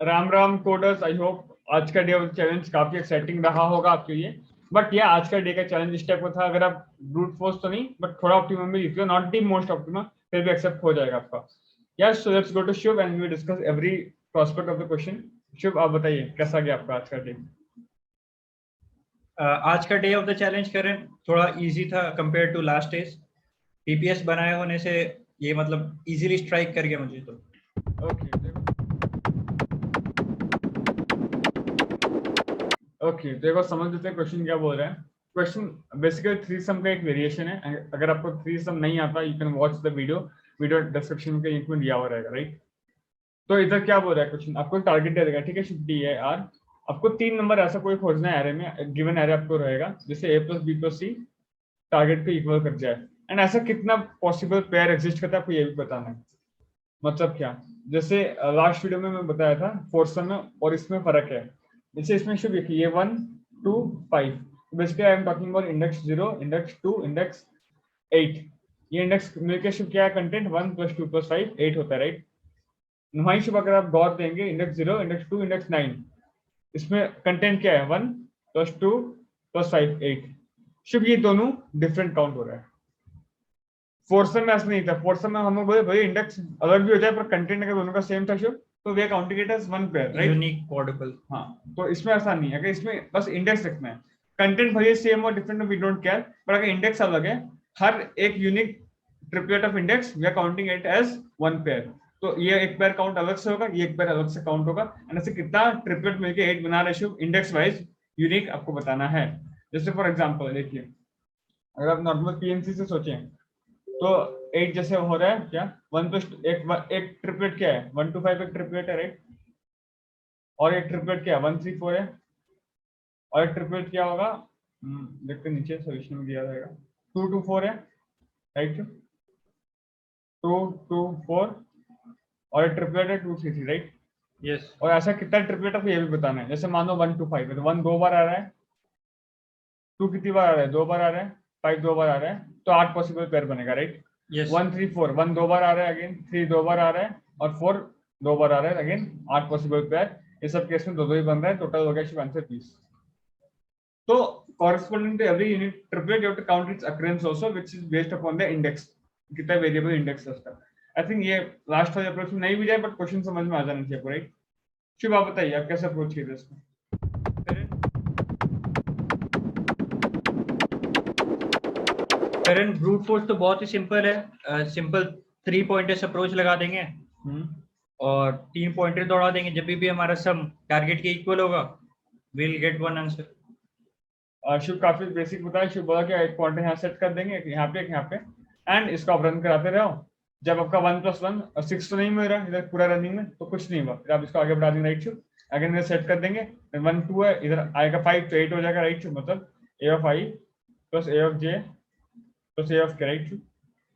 Ram Ram coders, I hope आज का day of challenge काफी एक्साइटिंग रहा होगा आपके लिए। बट या आज का डे का चैलेंज इस टाइप का था, अगर आप ब्रूट फोर्स तो नहीं बट थोड़ा ऑप्टिमम में जीते हो, नॉट दी मोस्ट ऑप्टिमम, फिर भी एक्सेप्ट हो जाएगा आपका। Yes, so let's go to Shubh and we discuss every prospect of the question. Shubh, आप बताइए कैसा गया आपका आज का डे। आज का डे ऑफ द चैलेंज करें थोड़ा इजी था compare to last days. PPS बनाए होने से ये मतलब इजीली स्ट्राइक कर गया मुझे तो। ओके, देखो समझ लेते हैं क्वेश्चन क्या बोल रहे हैं। क्वेश्चन बेसिकली थ्री सम का एक वेरिएशन है। अगर आपको थ्री सम नहीं आता, you can watch the video description के लिंक में दिया हुआ रहेगा, राइट। तो इधर क्या बोल रहा है क्वेश्चन, आपको टारगेट दे देगा, ठीक है, शुड डी है आर। आपको 3 नंबर ऐसा कोई खोजना है एरे में, गिवन एरे आपको रहेगा जैसे a plus B plus C target को इक्वल कर जाए। एंड ऐसा कितना पॉसिबल पेयर एग्जिस्ट करता है आपको ये भी बताना है। मतलब क्या, जैसे लास्ट वीडियो में मैं बताया था फोर्सम में और इसमें फर्क है। जैसे इसमें शुभ देखिए 1 2 5, basically I am talking about index 0, index 2, index 8। ये इंडेक्स मिलकर शुभ क्या है, कंटेंट 1 + 2 + 5 8 होता है, राइट। वहीं शुभ अगर आप गौर देंगे, इंडेक्स 0, इंडेक्स 2, इंडेक्स 9, इसमें कंटेंट क्या है 1 + 2 + 5 8। शुभ ये दोनों डिफरेंट काउंट हो रहा है। फोर्सम में ऐसा नहीं था, फोर्सम में हम लोग बोले भाई इंडेक्स अलग भी हो जाए पर कंटेंट अगर दोनों का सेम था शुभ, तो we counting it as one pair, right, unique codable. हाँ, तो इसमें ऐसा नहीं है। अगर इसमें बस इंडेक्स रखना है, कंटेंट भले सेम और डिफरेंट, वी डोंट केयर, पर अगर इंडेक्स अलग है, हर एक unique triplet of index we are counting it as one pair. तो ये एक पेयर काउंट अलग से होगा, ये एक पेयर अलग से काउंट होगा, एंड ऐसे कितना ट्रिपलेट मिलके 8 बना रहे शुभ, इंडेक्स वाइज यूनिक आपको बताना है। जैसे फॉर एग्जांपल देखिए, अगर आप नॉर्मल पीएनसी से सोचें तो 8 जैसे हो रहा है क्या, 1 + एक ट्रिपलेट क्या है, 1 to 5 एक ट्रिपलेट है, राइट। और एक ट्रिपलेट क्या है, 1 3 4 है। और एक ट्रिपलेट क्या होगा, देखते नीचे सोल्यूशन में दिया जाएगा, 2 2 4 है, राइट, 2 2 4। और एक ट्रिपलेट है 2 3 3, राइट। यस। और ऐसा कितना ट्रिपलेट है ये भी बताना है। जैसे मान लो 1 to 5 है तो 1 2 बार आ रहा है, 2 कितनी बार आ रहा है, 2 बार आ रहा है, 5 2 बार आ रहा है, तो 8 पॉसिबल पेयर बनेगा, राइट। यस। 1 3 4, 1 2 बार आ रहा है, अगेन 3 2 बार आ रहा है, और 4 2 बार आ रहा है, अगेन 8 पॉसिबल पेयर। इस सब केस में दो ही बन रहा है, टोटल हो गया आंसर 20। तो corresponding to every unit triplet you have to count its occurrence also, which is based upon the index, कितना वेरिएबल इंडेक्स है उसका। आई थिंक ये लास्ट वाले अप्रोच में नहीं भी जाए बट क्वेश्चन समझ में आ जाना चाहिए, राइट। शुभ, आप बताइए आप कैसे अप्रोच किए थे इसमें। करंट ब्रूट फोर्स तो बहुत ही सिंपल है। सिंपल 3 पॉइंटर्स अप्रोच लगा देंगे और 3 पॉइंटर दौड़ा देंगे। जब भी हमारा सम टारगेट के इक्वल होगा विल गेट वन आंसर। शुभ काफी बेसिक बताया। शुभ बोला कि एक पॉइंट यहाँ सेट कर देंगे, एक यहाँ पे, एक यहाँ पे, एंड इसको आप रन कराते रहो। जब आपका 1 + 1 और 6 तो नहीं मिल रहा इधर पूरा रनिंग में, तो कुछ नहीं हुआ, फिर आप इसको आगे बढ़ा देंगे, राइट शुभ। अगेन इधर सेट कर देंगे, 1 2 है, इधर आएगा 5 तो 8 हो जाएगा, राइट शुभ। मतलब a of i + a of j + a of k, right शुभ।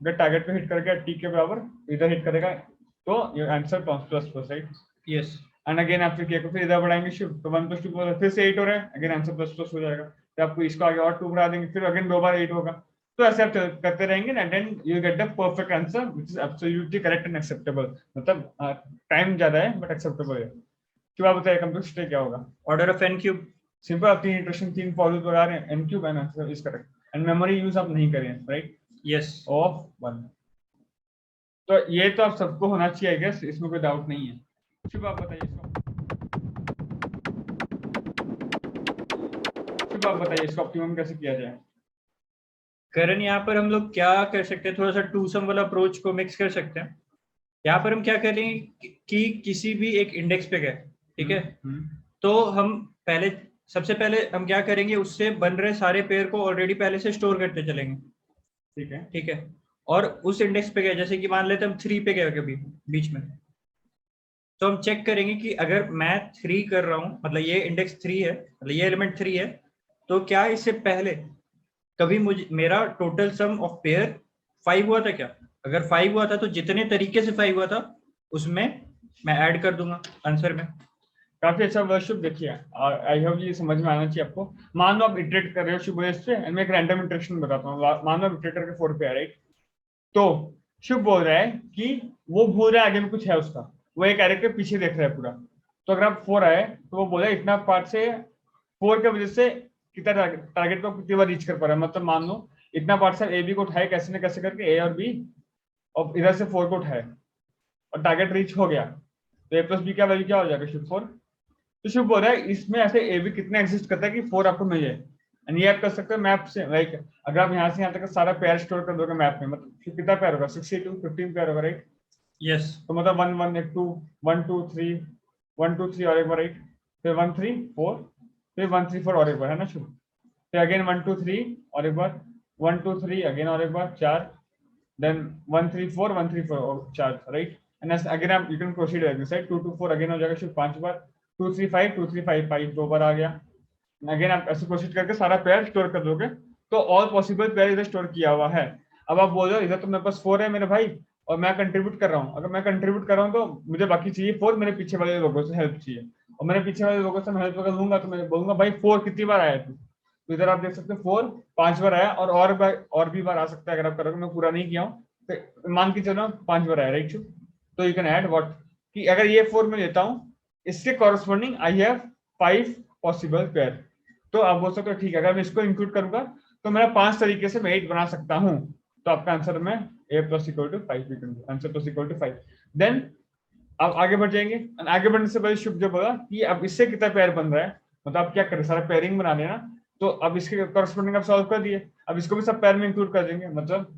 अगर टारगेट पे हिट कर गया t के बराबर, इधर हिट करेगा तो ये answer +++, right. Yes. And again आप फिर k को फिर इधर बढ़ाएंगे शुभ, तो 1 + 2 फिर से 8 हो रहा है, अगेन आंसर ++ हो जाएगा। तो आपको इसको आगे और 2 बढ़ा देंगे, फिर अगेन 2 बार 8 होगा। तो ऐसे आप करते रहेंगे and then you get the perfect answer which is absolutely correct and acceptable. मतलब टाइम ज्यादा है बट एक्सेप्टेबल है। क्यों, आप बताइए कंप्यूटर स्टेट क्या होगा। Order of n cube. Simple, आप 3 इटरेशन 3 फॉलो लगा रहे हैं, n cube and answer is correct. And memory use आप नहीं करें, राइट। यस। ऑफ 1। तो ये तो आप सबको होना चाहिए आई गेस, इसमें कोई डाउट नहीं है। शुभ, आप बताइए इसको, शुभ आप बताइए इसको ऑप्टिमम कैसे किया जाए। करण यहाँ पर हम लोग क्या कर सकते हैं, थोड़ा सा टू सम वाला अप्रोच को मिक्स कर सकते हैं। यहाँ पर हम क्या करें कि किसी भी एक इंडेक्स पे गए, ठीक है, तो हम पहले सबसे पहले हम क्या करेंगे, उससे बन रहे सारे पेयर को ऑलरेडी पहले से स्टोर करते चलेंगे, ठीक है, ठीक है। और उस इंडेक्स पे गए, जैसे कि मान लेते हम 3 पे गए कभी बीच में, तो हम चेक करेंगे कि अगर मैं 3 कर रहा हूँ, मतलब ये इंडेक्स 3 है, मतलब ये एलिमेंट 3 है, तो क्या इससे पहले कभी मुझे मेरा टोटल सम ऑफ पेयर 5 हुआ था क्या। अगर 5 हुआ था तो जितने तरीके से 5 हुआ था उसमें मैं ऐड कर दूंगा आंसर में। काफी अच्छा वर्कशॉप देखिए, आई होप ये समझ में आना चाहिए आपको। मान लो आप इटरेट कर रहे हो शुभ बेस पे, मैं एक रैंडम इटरेशन बताता हूँ। मान लो आप इटरेट करके 4 पे है, राइट। तो शुभ बोल रहा है कि वो भूल रहा है आगे में कुछ है उसका, वो एक कैरेक्टर पीछे देख रहा है पूरा। तो अगर आप 4 आए तो वो बोला इतना पार्ट से 4 के वजह से कितना टारगेट को कितनी बार रीच कर पा रहा है, मतलब मान लो इतना पार्ट से ए बी को उठाए कैसे न कैसे करके ए और बी, और इधर से 4 को उठाए और टारगेट रीच हो गया, तो ए प्लस बी का वैल्यू क्या हो जाएगा शुभ 4। तो शुभ बोल रहा है इसमें ऐसे ए बी कितना एग्जिस्ट करता है कि 4 आपको मिल जाए। एंड ये आप कर सकते हो मैप से, लाइक अगर आप यहाँ से यहाँ तक सारा पेयर स्टोर कर दोगे मैप में, मतलब कितना पेयर होगा 62 15 पेयर होगा, राइट। यस, तो मतलब 1 1 1 2 1 2 3 1 2 3 और एक बार, राइट। फिर 1 3 4 फिर 1 3 4 और एक बार, है ना शुभ। फिर अगेन 1 2 3 और एक बार 1 2 3 अगेन और एक बार 4, देन 1 3 4 1 3 4 और 4, राइट। एंड अगेन आप you can proceed like this, right. 2 2 4 again हो जाएगा शुभ 5 बार, 2 3 5 2 3 5 5 2 बार आ गया। अगेन आप ऐसे प्रोसीड करके सारा पेयर स्टोर कर दोगे, तो ऑल पॉसिबल पेयर इधर स्टोर किया हुआ है। अब आप बोल रहे हो इधर तो मेरे पास 4 है मेरे भाई, और मैं कंट्रीब्यूट कर रहा हूँ, अगर मैं कंट्रीब्यूट कर रहा हूँ तो मुझे बाकी चाहिए 4, मेरे पीछे वाले लोगों से हेल्प चाहिए, और मेरे पीछे वाले लोगों से मैं हेल्प अगर लूंगा तो मैं बोलूंगा भाई 4 कितनी बार आया तू, तो इधर आप देख सकते हो 4 5 बार आया, और भी बार आ सकता है अगर आप करोगे, मैं पूरा नहीं किया हूँ तो मान के चलो 5 बार आया, राइट। तो यू कैन ऐड व्हाट कि अगर ये 4 में लेता हूँ इसके corresponding I have 5 possible pair, तो आप बोल सकते हो ठीक है अगर मैं इसको इंक्लूड करूंगा तो मेरा 5 तरीके से मैं 8 बना सकता हूं, तो आपका आंसर में a plus equal to 5, answer plus equal to 5। Then आप आगे बढ़ जाएंगे, आगे बढ़ने से पहले शुभ जो बोला कि अब इससे कितना पेयर बन रहा है, मतलब आप क्या करें सारा पेयरिंग बना लेना, तो अब इसके कॉरस्पॉन्डिंग आप सॉल्व कर दिए, अब इसको भी सब पेयर में इंक्लूड कर देंगे, मतलब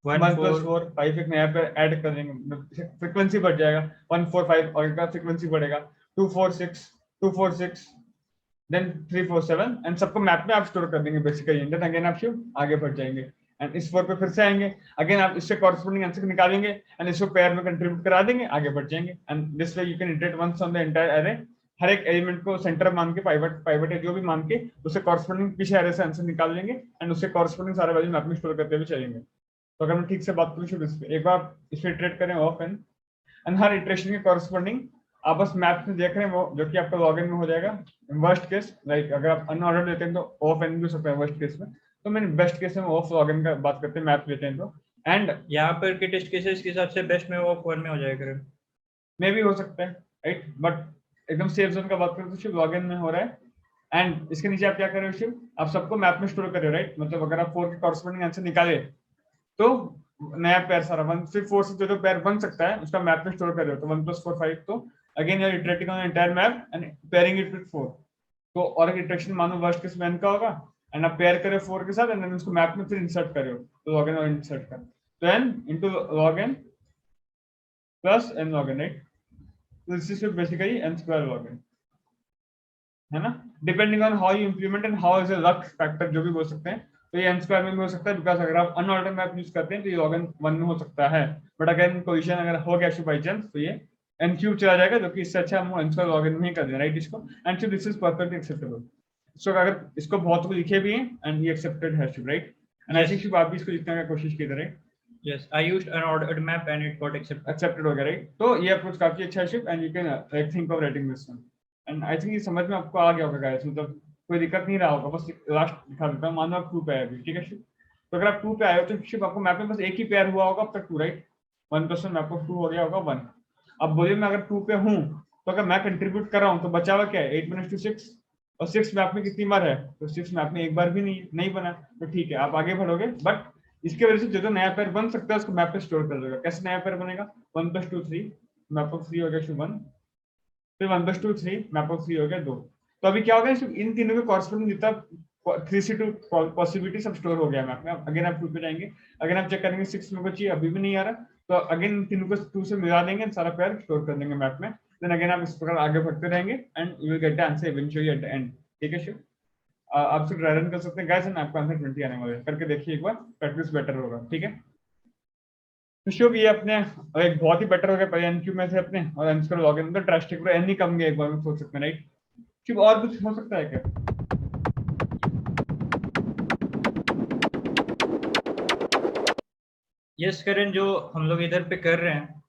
1 प्लस 4 5 एक नया पेयर ऐड कर देंगे, फ्रीक्वेंसी बढ़ जाएगा 1 4 5 और का फ्रीक्वेंसी बढ़ेगा 2 4 6 2 4 6 देन 3 4 7 एंड सबको मैप में आप स्टोर कर देंगे बेसिकली, देन अगेन आप आगे बढ़ जाएंगे एंड इस 4 पे फिर से आएंगे, अगेन आप इससे कॉरस्पॉन्डिंग आंसर निकालेंगे एंड इसको पेयर में कंट्रीब्यूट करा देंगे, आगे बढ़ जाएंगे and this way you can iterate once on the entire array, हर एक एलिमेंट को सेंटर मान के पाइवट है जो भी मान के उससे कॉरस्पॉन्डिंग पीछे एरे से आंसर निकाल लेंगे एंड उससे कॉरस्पॉन्डिंग सारा वैल्यू मैप में स्टोर करते हुए चलेंगे। तो अगर मैं ठीक से बात करूं शुरू से एक बार इसमें इटरेट करें ऑफ एंड हर इटरेशन के कॉरस्पॉन्डिंग आप बस मैप में देख रहे हैं वो जो कि आपका लॉगिन में हो जाएगा। वर्स्ट केस लाइक अगर आप अनऑर्डर लेते हैं तो ऑफ एन भी हो सकता है वर्स्ट केस में, तो मैंने बेस्ट केस में ऑफ लॉगिन का बात करते हैं मैप लेते हैं तो, एंड यहाँ पर के टेस्ट केसेस के हिसाब से बेस्ट में ऑफ 1 में हो जाएगा, मे भी हो सकता है, राइट। बट एकदम सेफ जोन का बात करें तो सिर्फ लॉगिन में हो रहा है एंड इसके नीचे आप क्या कर रहे हो, सिर्फ आप सबको मैप में स्टोर कर रहे हो, राइट। मतलब अगर आप 4 के कॉरस्पॉन्डिंग आंसर निकाले तो नया पेयर सारा 1 से 4 से जो पेयर बन सकता है उसका मैप में स्टोर कर रहे हो, तो 1 + 4 5, तो again you are iterating on entire map and pairing it with 4, तो और एक इटरेशन मानो वर्स्ट केस में n का होगा एंड आप पेयर करे 4 के साथ एंड देन उसको मैप में फिर इंसर्ट करे हो, तो log n और इंसर्ट कर, तो n into log n plus n log n, right. तो this is basically n square log n, है ना। Depending on how you implement and how is a luck factor जो भी बोल सकते हैं, तो ये n स्क्वायर में भी हो सकता है बिकॉज अगर आप अनऑर्डर मैप यूज करते हैं तो ये log n 1 में हो सकता है, बट अगर पोजीशन अगर हो गया बाई चांस तो ये n क्यूब चला जाएगा, जो कि इससे अच्छा हम n स्क्वायर log n में ही कर दें, राइट इसको, and so this is perfectly acceptable. So अगर इसको बहुत को लिखे भी हैं एंड ये एक्सेप्टेड है राइट, एंड आई थिंक आप भी इसको लिखने की कोशिश की रहे। Yes, I used an ordered map and it got accepted हो गया, राइट। तो ये अप्रोच काफी अच्छा है and you can think of writing this one, and I think ये समझ में आपको आ गया होगा गाइस, मतलब कोई दिक्कत नहीं रहा होगा। बस लास्ट दिखा देता हूं, मान लो आप 2 पे आए अभी, ठीक है शिव। तो अगर आप 2 पे आए हो तो शिव आपको मैप में बस एक ही पेयर हुआ होगा अब तक 2, राइट। 1% मैप ऑफ 2 हो गया होगा 1। अब बोलिए मैं अगर 2 पे हूं तो अगर मैं कंट्रीब्यूट कर रहा हूं तो बचा हुआ क्या है 8 - 6, और 6 मैप में कितनी बार है, तो 6 मैप में एक बार भी नहीं बना, तो ठीक है आप आगे बढ़ोगे, बट इसके वजह से जो नया पेयर बन सकता है उसको मैप पे स्टोर कर देगा। कैसे नया पेयर बनेगा, 1 + 2 3 मैप ऑफ 3 हो गया 1, फिर 1 + 2 3 मैप ऑफ 3 हो गया 2। तो अभी क्या होगा, इन तीनों के कॉरस्पॉन्डिंग जितना 3 से 2 पॉसिबिलिटी सब स्टोर हो गया मैप में। अगेन आप 2 पे जाएंगे, अगेन आप चेक करेंगे 6 में कुछ अभी भी नहीं आ रहा, तो अगेन तीनों को 2 से मिला देंगे, सारा पेयर स्टोर कर देंगे मैप में, देन अगेन आप इस प्रकार आगे बढ़ते रहेंगे and you will get the answer eventually at the and, ठीक है शिव। आप सिर्फ ड्राई रन कर सकते हैं गाइस एंड आपका आंसर 20 आने वाला है, करके देखिए एक बार, प्रैक्टिस बेटर होगा, ठीक है। तो शुभ ये अपने एक बहुत ही बेटर हो गया पहले एनक्यू में से अपने, और एन स्क्वायर लॉगिन तो ड्रास्टिक पूरा एन ही कम गया एक बार में, सोच सकते हैं राइट। शुभ और कुछ हो सकता है क्या? यस करण, जो हम लोग इधर पे कर रहे हैं,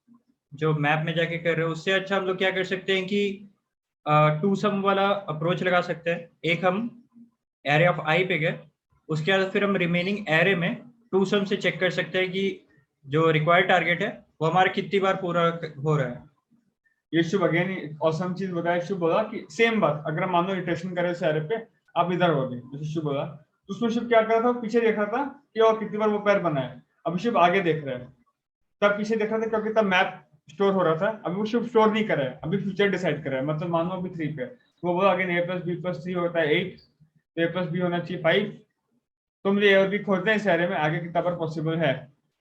जो मैप में जाके कर रहे हैं, उससे अच्छा हम लोग क्या कर सकते हैं कि 2 सम वाला अप्रोच लगा सकते हैं। एक हम एरे ऑफ आई पे गए, उसके बाद फिर हम रिमेनिंग एरे में 2 सम से चेक कर सकते हैं कि जो रिक्वायर्ड टारगेट है वो हमारा कितनी बार पूरा हो रहा है। ये शुभ अगेन औसम चीज बताया, शुभ बोला कि सेम बात, अगर हम मान लो इटरेशन करे इस एरे पे, आप इधर हो गए, जैसे शुभ बोला, तो उसमें शुभ क्या कर रहा था, पीछे देख रहा था कि और कितनी बार वो पैर बना है। अभी शुभ आगे देख रहा है, तब पीछे देख रहा था क्योंकि तब मैप स्टोर हो रहा था, अभी वो शुभ स्टोर नहीं कर रहा है, अभी फ्यूचर डिसाइड कर रहा है। मतलब मान लो अभी 3 पे, तो वो बोला अगेन a + b + c होता है 8, a + b होना चाहिए 5, तो मुझे a और b खोजना है इस एरे में, आगे कितना बार पॉसिबल है।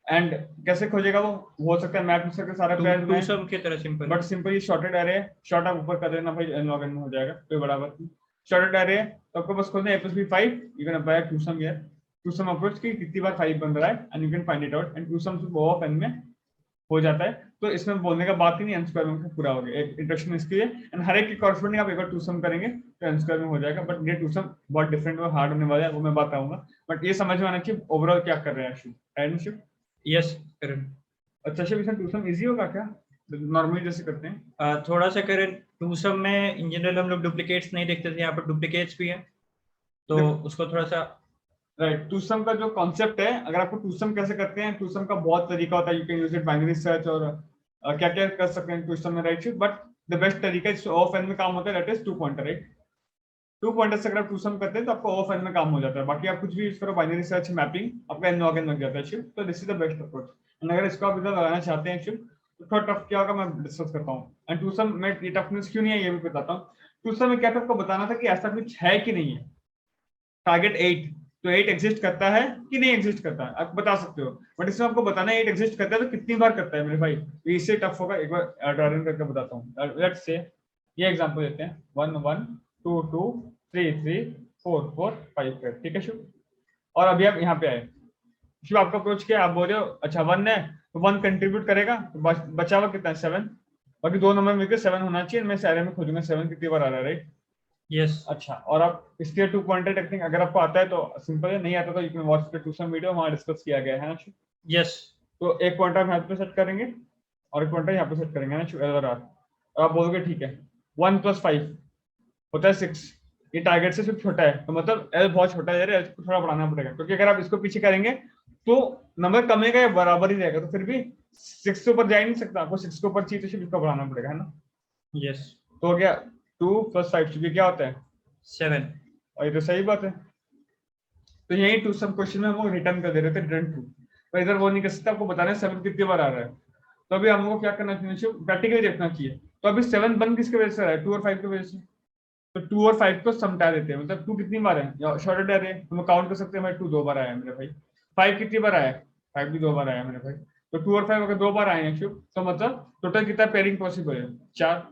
एंड कैसे खोजेगा वो, हो सकता है मैप में सकते सारे पैर टू सम की तरह simple, but simply shorted array, short आप ऊपर कर देना भाई, n log n में हो जाएगा, कोई बड़ा बात नहीं। शॉर्टेड एरे तो आपको बस खोलना है a + b 5, you can apply two sum here, two sum approach की कितनी बार 5 बन रहा है, and you can find it out, and two sum of n में हो जाता है। तो इसमें बोलने का बात ही नहीं, n स्क्वायर में पूरा हो गया, एक इंट्रोडक्शन इसके लिए, एंड हर एक की कॉरस्पॉन्डिंग आप एक बार टू सम करेंगे तो n स्क्वायर में हो जाएगा। बट ये टू सम बहुत डिफरेंट और हार्ड होने वाला है, वो मैं बताऊंगा, बट ये समझ में आना चाहिए ओवरऑल क्या कर रहे हैं शिव, राइट शिव? यस करण। अच्छा शिव, इसमें टू सम इजी होगा क्या, नॉर्मली जैसे करते हैं? थोड़ा सा करण, टू सम में इन जनरल हम लोग डुप्लीकेट्स नहीं देखते थे, यहाँ पर डुप्लीकेट्स भी हैं, तो उसको थोड़ा सा राइट। टू सम का जो कॉन्सेप्ट है, अगर आपको टू सम कैसे करते हैं, टू सम का बहुत तरीका होता है, you can use it binary search और क्या क्या कर सकते हैं टू सम में, राइट? बट द बेस्ट तरीका इस ऑफ एन में काम होता है, that is two pointer, right? Two pointer से अगर आप टू सम करते हैं तो आपको ऑफ एन में काम हो जाता है, बाकी आप कुछ भी यूज करो, बाइनरी सर्च, मैपिंग, आपका एन लॉग एन लग जाता है शिव, तो this is the best approach. And अगर इसको आप इधर लगाना चाहते हैं शिव, तो थोड़ा टफ क्या होगा मैं डिस्कस करता हूँ। एंड टू सम में ये टफनेस क्यों नहीं है ये भी बताता हूँ। टू सम में क्या था, आपको बताना था कि ऐसा कुछ है कि नहीं है, टारगेट 8, तो 8 एग्जिस्ट करता है कि नहीं एग्जिस्ट करता है, आप बता सकते हो, बट इसमें आपको बताना है 8 एग्जिस्ट करता है तो कितनी बार करता है मेरे भाई, तो इससे टफ होगा। एक बार ड्राइंग करके बताता हूँ, लेट्स से ये एग्जांपल लेते हैं, 1 1 2 2 3 3 4 4 5, ठीक है शिव? और अभी आप यहाँ पे आए शिव, आपका अप्रोच क्या, आप बोल रहे हो अच्छा 1 है तो 1 कंट्रीब्यूट करेगा, तो बचा हुआ कितना है 7, बाकी दो नंबर मिलकर 7 होना चाहिए, मैं इस एरे में खोजूंगा 7 कितनी बार आ रहा है, राइट? यस। अच्छा, और आप इसके टू पॉइंटर टेक्निक अगर आपको आता है तो सिंपल है, नहीं आता तो you can watch the two sum video, वहां डिस्कस किया गया है ना। यस। तो एक पॉइंटर हम यहाँ पे सेट करेंगे और एक पॉइंटर यहाँ पे सेट करेंगे ना एल और आर, और आप बोलोगे ठीक है 1 + 5 होता है 6, ये टारगेट से सिर्फ छोटा है, तो मतलब एल बहुत छोटा है, एल को थोड़ा बढ़ाना पड़ेगा, क्योंकि अगर आप इसको पीछे करेंगे तो नंबर कमेगा या बराबर ही रहेगा, तो फिर भी 6 से ऊपर जा ही नहीं सकता, आपको 6 के ऊपर चाहिए तो सिर्फ इसको बढ़ाना पड़ेगा, है ना? यस। तो हो गया 2 + 5 चूंकि क्या होता है 7, और ये तो सही बात है, तो यही टू सम क्वेश्चन में हम लोग रिटर्न कर दे रहे थे रिटर्न टू, तो इधर वो नहीं कर सकता, आपको बताना है 7 कितनी बार आ रहा है। तो अभी हम लोग को क्या करना चाहिए, प्रैक्टिकली देखना चाहिए। तो अभी 7 बन किसके वजह से आ रहा है, 2 और 5 की वजह से, तो 2 और 5 को समटा देते हैं, मतलब 2 कितनी बार है, शॉर्टेड एरे हम काउंट कर सकते हैं भाई, 2 2 बार आया है मेरे भाई, 5 कितनी बार आया है, 5 भी 2 बार आया है मेरे भाई, तो 2 और 5 अगर 2 बार आए हैं शुभ, तो मतलब टोटल कितना पेयरिंग पॉसिबल है, 4,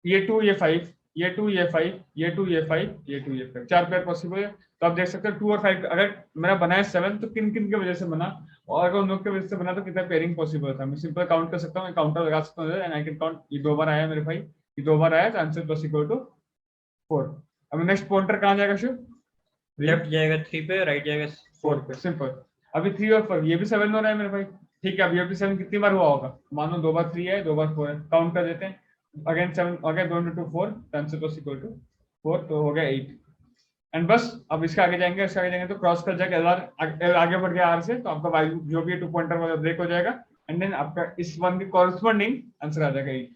ये 2 ये 5, ये 2 ये 5, ये 2 ये 5, ये 2 ये 5, 4 पेयर पॉसिबल है। तो आप देख सकते हो 2 और 5 अगर मेरा बना है 7 तो किन किन की वजह से बना, और अगर उन लोग की वजह से बना तो कितना पेयरिंग पॉसिबल था, मैं सिंपल काउंट कर सकता हूँ, मैं काउंटर लगा सकता हूँ एंड आई कैन काउंट, ये 2 बार आया मेरे भाई, ये 2 बार आया तो आंसर प्लस इक्वल टू 4। अब नेक्स्ट पॉइंटर कहाँ जाएगा शिव, लेफ्ट जाएगा 3 पे, राइट जाएगा 4 पे, सिंपल। अभी 3 और 4 ये भी 7 हो रहा है मेरे भाई, ठीक है, अब ये भी 7 कितनी बार हुआ होगा, मान लो 2 बार 3 है 2 बार 4 है, काउंट कर देते हैं, again 7 again 2 into 4 answer plus equal to 4, तो हो गया 8। एंड बस अब इसके आगे जाएंगे, इसके आगे जाएंगे तो क्रॉस कर जाएगा एल आगे बढ़ गया आर से, तो आपका वैल्यू जो भी है 2 पॉइंटर वाला ब्रेक हो जाएगा, एंड देन आपका इस वन की कॉरेस्पॉन्डिंग आंसर आ जाएगा 8।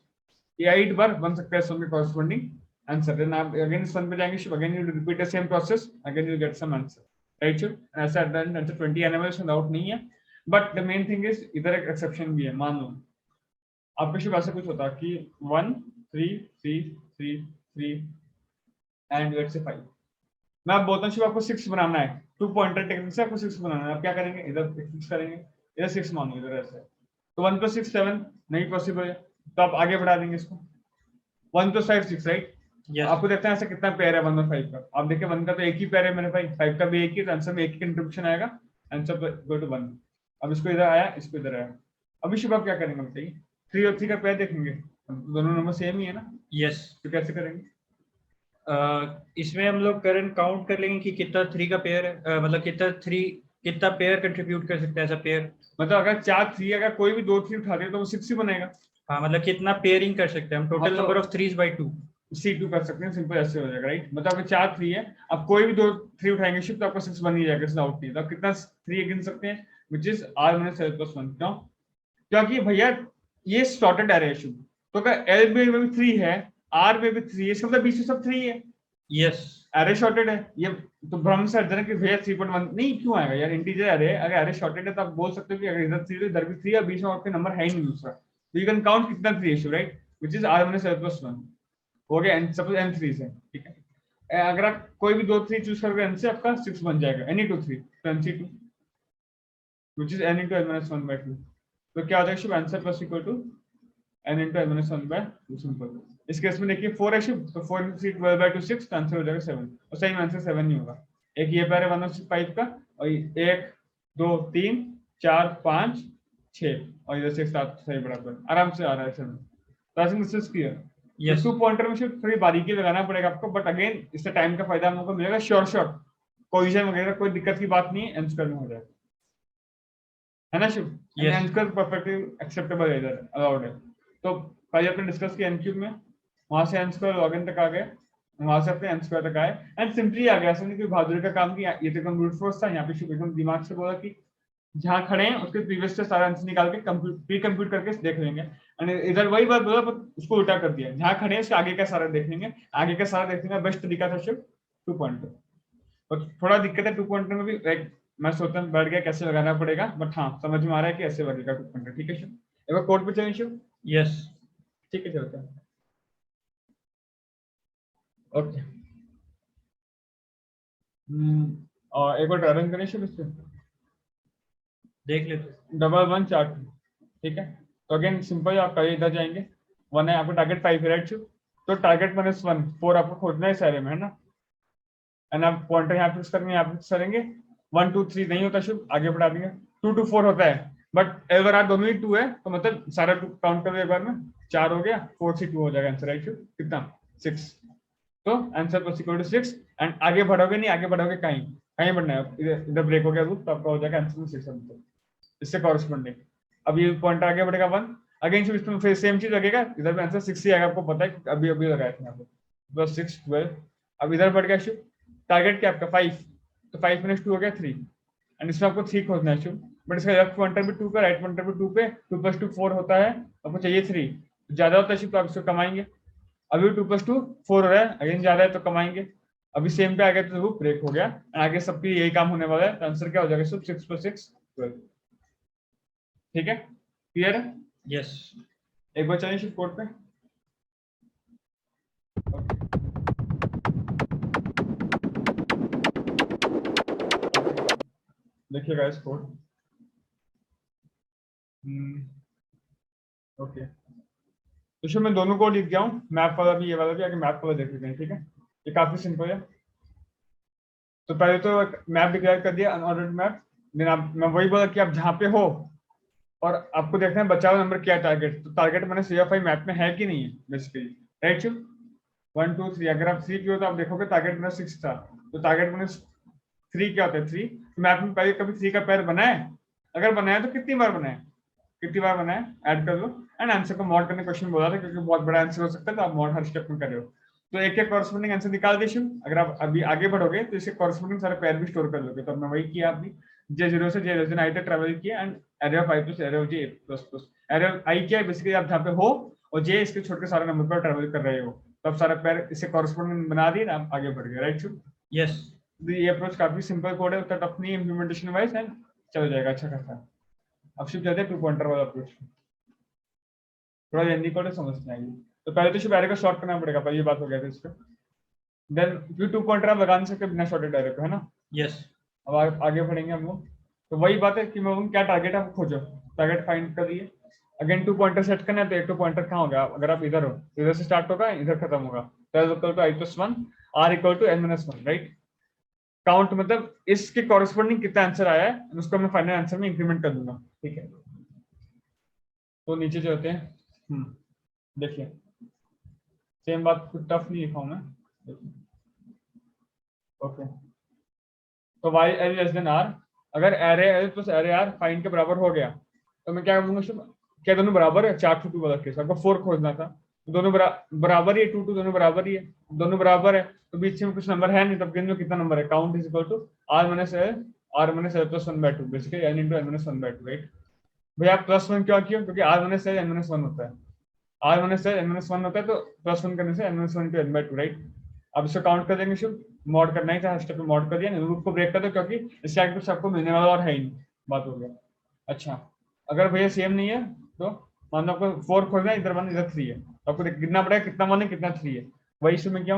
ये 8 बार बन सकता है इस वन की कॉरेस्पॉन्डिंग आंसर, देन आप अगेन इस वन पे जाएंगे, again you repeat the same process, again you get some answer, right Shiv? ऐसा आंसर 20 एनिमल्स में डाउट नहीं है, but the main thing is इधर एक एक्सेप्शन भी है, मान लो आपके शिव ऐसा कुछ होता कि 1 3 3 3 3 एंड लेट्स से 5, मैं आप बोलता हूँ शिव आपको 6 बनाना है, 2 पॉइंटर टेक्निक से आपको 6 बनाना है, आप क्या करेंगे, इधर 6 करेंगे, इधर 6 मानो, इधर ऐसे, तो 1 + 6 7 नहीं पॉसिबल है, तो आप आगे बढ़ा देंगे इसको, 1 + 5 6, राइट? Yes. आपको देखते हैं ऐसा कितना पेयर है 1 और 5 का, आप देखिए 1 का तो एक ही पेयर है मेरे भाई, 5 का भी एक ही, तो आंसर में एक ही कंट्रीब्यूशन आएगा, आंसर इक्वल टू 1। अब इसको इधर आया, इसको इधर आया, अभी शिव आप क्या करेंगे बताइए, 3 और 3 का पेयर देखेंगे, दोनों नंबर सेम ही है ना, यस। तो कैसे करेंगे? इसमें हम लोग करंट काउंट कर लेंगे कि कितना 3 का पेयर है, मतलब कितना पेयर कंट्रीब्यूट कर सकता है ऐसा पेयर, मतलब अगर 4 3 अगर कोई भी 2 3 उठा दे तो वो 6 ही बनेगा, हाँ मतलब कितना पेयरिंग कर सकते हैं हम, total number of 3s by 2, C2 कर सकते हैं, सिंपल ऐसे हो जाएगा, राइट? मतलब अगर 4 3 है, अब कोई भी 2 3 उठाएंगे शिफ्ट तो आपको 6 बन ही जाएगा, इसमें आउट नहीं है, तो आप कितना 3 गिन सकते हैं, व्हिच इज r - l + 1, क्यों? क्योंकि भैया ये सॉर्टेड एरे है शुभ। तो अगर एल में भी 3 है, आर में भी 3 है, इसका मतलब बीच में सब 3 है, यस एरे सॉर्टेड है। ये तो भ्रम से हट जाना कि भैया 3.1 नहीं क्यों आएगा यार, इंटीजर एरे, अगर एरे सॉर्टेड है तो आप बोल सकते हो कि अगर इधर 3 है इधर भी 3 है और बीच में आपके नंबर है ही नहीं दूसरा, तो यू कैन काउंट कितना 3 है Shubh, right, which is r minus l plus 1 हो गया, n सपोज n 3 है, ठीक है। अगर आप कोई भी दो 3 चूज करोगे n से, आपका 6 बन जाएगा, any 2 3 तो nc2 which is n into n minus 1 by 2। तो क्या हो जाएगा Shubh, answer plus equal to n into n minus 1 by 2 simple. इस केस में देखिए 4 है शुभ, तो 4 into 3 12 by 2 6, तो आंसर हो जाएगा 7, और सही आंसर 7 नहीं होगा। एक ये पैर है 1 और 5 का, और 1 2 3 4 5 6 और इधर से 7 सही बराबर आराम से आ रहा है 7। तो I think this is clear. Yes two pointer में सिर्फ थोड़ी बारीकी लगाना पड़ेगा आपको, बट अगेन इससे टाइम का फायदा हम लोग को मिलेगा, श्योर श्योर पोजीशन वगैरह कोई दिक्कत की बात नहीं है, आंसर में हो जाएगा, है ना शुभ? Yes. आंसर परफेक्टली एक्सेप्टेबल है, इधर अलाउड है। तो पहले अपने डिस्कस किया एनक्यूब में, वहां से आंसर लॉगिन तक आ गए, वहां से अपने आंसर तक आए एंड सिंपली आ गया, ऐसा नहीं कि बहादुरी का काम किया, ये तो एकदम ब्रूट फोर्स था। यहाँ पे शुभ एकदम दिमाग से बोला कि जहाँ खड़े हैं उसके प्रीवियस से सारा आंसर निकाल के प्री कंप्यूट करके देख लेंगे, एंड इधर वही बात बोला पर उसको उल्टा कर दिया, जहाँ खड़े हैं उसके आगे का सारा देख लेंगे, आगे का सारा देखने का बेस्ट तरीका था शिफ्ट 2 पॉइंटर। और थोड़ा दिक्कत है 2 पॉइंटर में भी, लाइक मैं सोचता हूँ बैठ गया कैसे लगाना पड़ेगा, बट हाँ समझ में आ रहा है कि ऐसे लगेगा 2 पॉइंटर, ठीक है शिव? एक बार कोड पे चलें शिव? यस ठीक है चलते हैं, ओके। और एक बार रन करें शिव इससे, देख लेते। 1 1 4 2, ठीक है। तो अगेन सिंपल आप पहले इधर जाएंगे, 1 है आपको टारगेट 5 है राइट शिव, तो टारगेट -1 4 आपको खोजना है इस एरे में, है ना, एंड आप पॉइंटर यहाँ फिक्स करेंगे, यहाँ फिक्स करेंगे। 1 2 3 नहीं होता शुभ, आगे बढ़ा देंगे, 2 2 4 होता है, बट अगर आप दोनों ही 2 है तो मतलब सारा 2 काउंट कर एक बार में, 4 हो गया, 4 से 2 हो जाएगा आंसर, राइट शुभ? कितना 6, तो answer plus equal to 6, and आगे बढ़ोगे नहीं, आगे बढ़ोगे कहीं कहीं बढ़ना है, इधर ब्रेक हो गया रूट, तो आपका हो जाएगा आंसर में 6 आंसर इससे कॉरेस्पॉन्डिंग। अब ये पॉइंट आगे बढ़ेगा 1, अगेन शुभ इसमें फिर सेम चीज लगेगा, इधर भी आंसर 6 ही आएगा, आपको पता है अभी अभी लगाया था यहाँ पे, प्लस 6 12। अब इधर बढ़ गया शुभ, टारगेट क्या आपका 5, तो 5 - 2 हो गया 3, एंड इसमें आपको 3 खोजना है शुभ, बट इसका लेफ्ट पॉइंटर भी 2 का, राइट पॉइंटर भी 2 पे, 2 + 2 4 होता है, आपको चाहिए 3, ज्यादा होता है शुभ तो आप इसको कमाएंगे, अभी 2 + 2 4 हो रहा है, अगेन ज्यादा है तो कमाएंगे, अभी सेम पे आ गया तो वो ब्रेक हो गया, आगे सबकी यही काम होने वाला है, तो आंसर क्या हो जाएगा शुभ 6 + 6 12, ठीक है, क्लियर है? यस एक बार चलिए शुभ कोड पे, देखिएगा इस कोड, ओके। तो शुभ मैं दोनों कोड लिख गया हूँ, मैप वाला भी ये वाला भी, आगे मैप वाला देख लेते हैं, ठीक है, ये काफी सिंपल है। तो पहले तो मैप डिक्लेयर कर दिया, अनऑर्डर्ड मैप, देन आप मैं वही बोला कि आप जहाँ पे हो और आपको देखना है बचा हुआ नंबर क्या है टारगेट, तो टारगेट मैंने CFI मैप में है कि नहीं है बेसिकली, राइट शुभ? 1 2 3, अगर आप 3 की हो तो आप देखोगे टारगेट मैंने 6 था, तो टारगेट मैंने 3 क्या होता है 3, तो मैप में पहले कभी 3 का पैर बना है, अगर बनाया तो कितनी बार बनाया, कितनी बार बनाया, ऐड कर लो, एंड आंसर को मॉड करने क्वेश्चन बोला था क्योंकि बहुत बड़ा आंसर हो सकता है, तो आप मॉड हर स्टेप में कर रहे हो, तो एक एक कॉरेस्पॉन्डिंग आंसर निकाल दे शुभ। अगर आप अभी आगे बढ़ोगे तो इसके कॉरेस्पॉन्डिंग सारे पैर भी स्टोर कर लोगे, तो हमने वही किया, आपने J0 से J तक ट्रेवल किया, and array of i plus array of j plus plus array of i क्या है बेसिकली, आप जहाँ पे हो और j इसके छोटे सारे नंबर पर ट्रेवल कर रहे हो, तो आप सारा पैर इससे कॉरेस्पॉन्डिंग बना दिए ना, आप आगे बढ़ गए, राइट शुभ? यस ये अप्रोच काफी सिंपल कोड है, उतना टफ नहीं है इम्प्लीमेंटेशन वाइज, एंड चल जाएगा अच्छा खासा। अब शिफ्ट जाते हैं 2 पॉइंटर वाला अप्रोच, थोड़ा जल्दी कोड समझ में आएगी। तो पहले तो शिफ्ट एरे को शॉर्ट करना पड़ेगा, पहले ये बात हो गया था इस पे, देन फिर 2 पॉइंटर आप लगा नहीं सकते बिना शॉर्टेड एरे को, है ना? यस अब आगे बढ़ेंगे हम लोग, तो वही बात है कि मैं क्या टारगेट है खोजो, टारगेट फाइंड कर लिए, अगेन 2 पॉइंटर सेट करना है, तो एक 2 पॉइंटर कहाँ होगा, अगर आप इधर हो इधर से स्टार्ट होगा इधर खत्म होगा, तो i + 1 r = n - 1, right? Count मतलब इसके कॉरेस्पॉन्डिंग कितना आंसर आया है उसको मैं फाइनल आंसर में इंक्रीमेंट कर दूंगा, ठीक है। तो नीचे जो होते हैं देखिए सेम बात, कुछ टफ नहीं लिखा हूं मैं, ओके। तो y r, अगर array l + array r find के बराबर हो गया तो मैं क्या करूंगा, क्या दोनों बराबर है, 4 to 2 वाला केस, आपको 4 खोजना था, दोनों बराबर ही है, 2 2 दोनों बराबर ही है, दोनों बराबर है, तो बीच में कुछ नंबर है नहीं, तब गिन लो कितना नंबर है, count is equal to r - l + 1/2 basically n × n - 1/2, right? भैया आप +1 क्यों किया, क्योंकि r1 से n-1 होता है, r1 से n-1 होता है, तो +1 करने से n-1 × n/2, राइट। अब इसको काउंट कर देंगे, शुभ मॉड करना ही था, स्टेप में मॉड कर दिया, लूप को ब्रेक कर दो, क्योंकि इसके आगे कुछ आपको मिलने वाला और है ही नहीं, बात हो गया। अच्छा, अगर भैया सेम नहीं है तो मान लो आपको 4 खोजना है, इधर 1 इधर 3 है, तो आपको गिनना पड़ेगा कितना 1 है कितना 3 है। वही इसमें क्या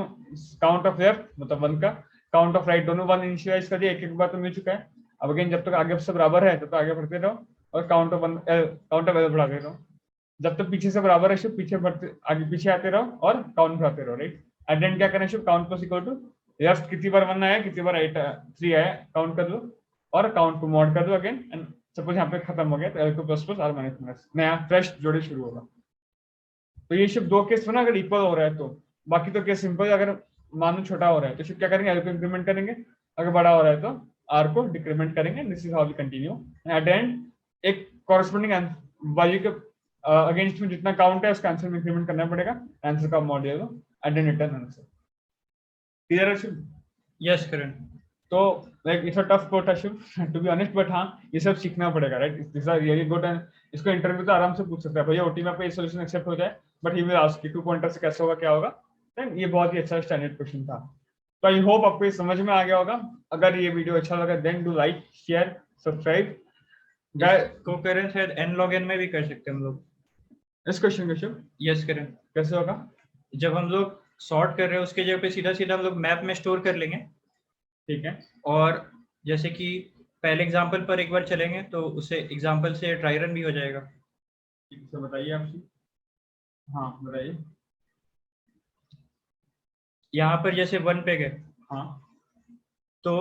काउंट ऑफ लेफ्ट मतलब 1 का, काउंट ऑफ राइट दोनों 1 इनिशियलाइज कर दिया, एक बार तो मिल चुका है। अब अगेन जब तक आगे से बराबर है तब तक आगे बढ़ते रहो और काउंट ऑफ एल बढ़ाते रहो, जब तक पीछे से बराबर है शुभ पीछे बढ़ते आगे पीछे आते रहो और काउंट बढ़ाते रहो, राइट। एंड देन क्या करना है Shubh, count plus equal to left कितनी बार 1 आया कितनी बार राइट 3 आया, काउंट कर लो और काउंट को मॉड कर दो अगेन, एंड सपोज यहाँ पे खत्म हो गया तो एल को plus plus R minus minus नया फ्रेश जोड़े शुरू होगा। तो ये शिफ्ट 2 केस में ना अगर इक्वल हो रहा है तो, बाकी तो केस सिंपल, अगर मान लो छोटा हो रहा है तो शिफ्ट क्या करेंगे, एल को इंक्रीमेंट करेंगे, अगर बड़ा हो रहा है तो आर को डिक्रीमेंट करेंगे, this is how we continue. At the end एक कॉरस्पॉन्डिंग वैल्यू के अगेंस्ट में जितना काउंट है उसका आंसर में इंक्रीमेंट करना पड़ेगा, आंसर का मॉड ले लो at the return answer. Clear है शिव? यस करण। तो like it's a tough code to be honest, but हाँ ये सब सीखना पड़ेगा, right. This are really good and इसको इंटरव्यू तो आराम से पूछ सकता है, भैया ओटी में आपका ये सॉल्यूशन एक्सेप्ट हो जाए, but he will ask you 2 pointer से कैसे होगा क्या होगा, देन ये बहुत ही अच्छा स्टैंडर्ड क्वेश्चन था। तो आई होप आपको ये समझ में आ गया होगा। अगर ये वीडियो अच्छा लगा then do like share subscribe. को करें शायद n log n में भी कर सकते हैं हम लोग इस क्वेश्चन का शिव यस करें। कैसे होगा, जब हम लोग सॉर्ट कर रहे हैं उसके जगह पे सीधा सीधा हम लोग मैप में स्टोर कर लेंगे, ठीक है। और जैसे कि पहले एग्जांपल पर एक बार चलेंगे तो उससे एग्जांपल से ट्राई रन भी हो जाएगा। ठीक है बताइए आप। हाँ बताइए। यहाँ पर जैसे 1 पे गए, हाँ तो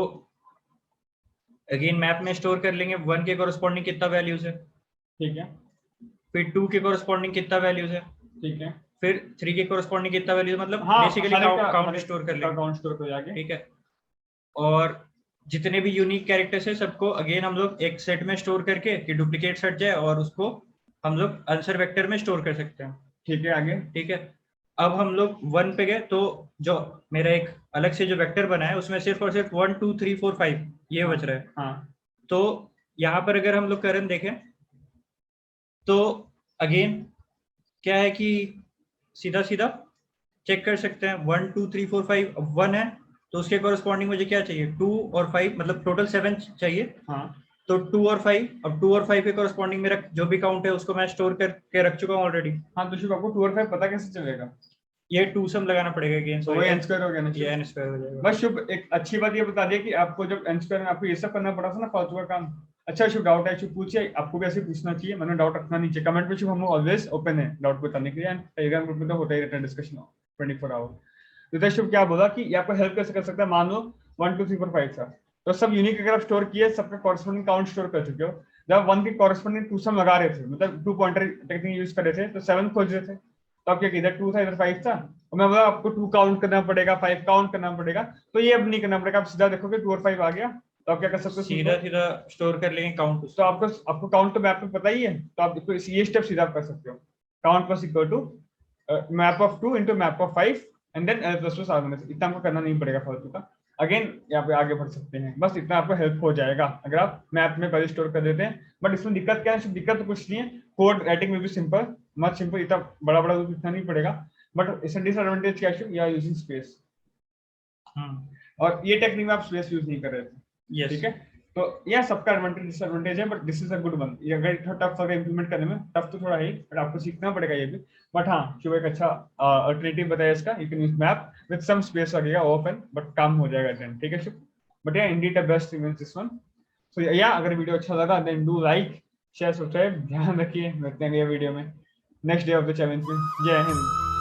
अगेन मैप में स्टोर कर लेंगे 1 के कोरस्पॉन्डिंग कितना वैल्यूज है, ठीक है, फिर 2 के कोरस्पॉन्डिंग कितना वैल्यूज है, ठीक है, फिर 3 के कोरस्पॉन्डिंग कितना वैल्यूज, मतलब हाँ बेसिकली काउंट स्टोर कर लेंगे, काउंट स्टोर कर जाके, ठीक है। और जितने भी यूनिक कैरेक्टर्स है सबको अगेन हम लोग एक सेट में स्टोर करके कि डुप्लीकेट हट जाए, और उसको हम लोग आंसर वेक्टर में स्टोर कर सकते हैं, ठीक है आगे। ठीक है। अब हम लोग 1 पे गए तो जो मेरा एक अलग से जो वेक्टर बना है उसमें सिर्फ और सिर्फ 1 2 3 4 5 ये बच रहा है। हाँ तो यहाँ पर अगर हम लोग करंट देखें तो अगेन क्या है कि सीधा सीधा चेक कर सकते हैं 1 2 3 4 5, 1 है तो उसके कोरस्पॉन्डिंग मुझे क्या चाहिए 2 और 5, मतलब टोटल 7 चाहिए। हाँ तो 2 और 5, अब 2 और 5 के कोरस्पॉन्डिंग मेरा जो भी काउंट है उसको मैं स्टोर करके रख चुका हूँ ऑलरेडी। हाँ तो शिव आपको 2 और 5 पता कैसे चलेगा, ये 2 सम लगाना पड़ेगा अगेन, तो वही n स्क्वायर हो गया ना, ये n स्क्वायर हो जाएगा। बस शुभ एक अच्छी बात ये बता दिया कि आपको जब n स्क्वायर में आपको ये सब करना पड़ा था ना फालतू का काम। अच्छा शुभ डाउट है शुभ पूछिए, आपको भी ऐसे पूछना चाहिए, मैंने डाउट रखना नहीं चाहिए कमेंट में, शुभ हम लोग ऑलवेज ओपन है डाउट बताने के लिए, एंड टेलीग्राम ग्रुप में तो होता ही रहता है डिस्कशन 24 आवर। तो शुभ क्या बोला कि ये आपको हेल्प कैसे कर सकता है, मान लो 1 2 3 4 5 था तो सब यूनिक अगर आप स्टोर किए सबका कॉरस्पॉन्डिंग काउंट स्टोर कर चुके हो, जब 1 के कॉरस्पॉन्डिंग 2 सम लगा रहे थे मतलब 2 पॉइंटर टेक्निक यूज कर रहे थे तो 7 खोज रहे थे, तो आप क्या इधर 2 था इधर 5 था, और मैं बोला आपको 2 काउंट करना पड़ेगा 5 काउंट करना पड़ेगा, तो ये अब नहीं करना पड़ेगा, आप सीधा देखोगे 2 और 5 आ गया, तो आप क्या कर सकते हो सीधा सीधा स्टोर कर लेंगे काउंट। तो आपको काउंट तो मैप में पता ही है, तो आप ये स्टेप सीधा कर सकते हो, count plus equal to map of 2 into map of 5 and then L plus R minus, इतना आपको करना नहीं पड़ेगा फालतू का। अगेन यहाँ पे आगे बढ़ सकते हैं, बस इतना आपको हेल्प हो जाएगा अगर आप मैप में पहले स्टोर कर देते हैं। बट इसमें दिक्कत क्या है, दिक्कत तो कुछ नहीं है, कोड राइटिंग में भी सिंपल मच सिंपल, इतना बड़ा बड़ा लिखना नहीं पड़ेगा, बट इसका डिसएडवांटेज क्या है, या यूजिंग स्पेस, और ये टेक्निक में आप स्पेस यूज नहीं कर रहे थे, ठीक है। तो यह सबका एडवांटेज डिसएडवांटेज है, but this is a good one. ये अगर टफ होगा इंप्लीमेंट करने में, टफ तो थोड़ा है बट आपको सीखना पड़ेगा ये भी, बट हाँ शुभ एक अच्छा अल्टरनेटिव बताया इसका, you can use map with some space लगेगा ओपन, बट काम हो जाएगा देन, ठीक है Shubh. But yeah indeed the best image this one. So yeah अगर वीडियो अच्छा लगा then do like share subscribe, ध्यान रखिए मिलते हैं अगले वीडियो में next day of the challenge में। जय हिंद।